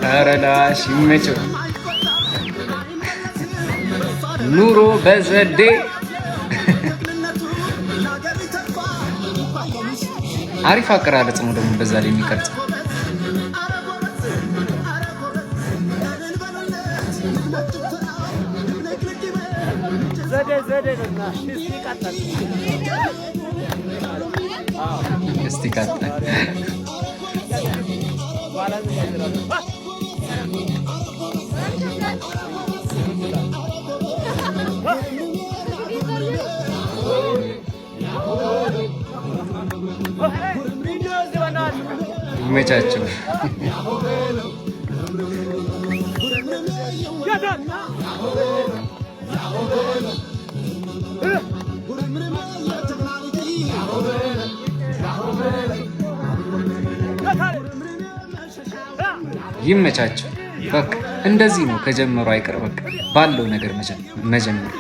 ኧረ ላሽ ይመቸው። ኑሮ በዘዴ አሪፍ አቀራረጽ ነው ደግሞ በዛ ላይ የሚቀርጽ እስቲ ቀጥል ይመቻቸው። ይመቻቸው። በቃ እንደዚህ ነው ከጀመሩ አይቀር በቃ ባለው ነገር መጀመር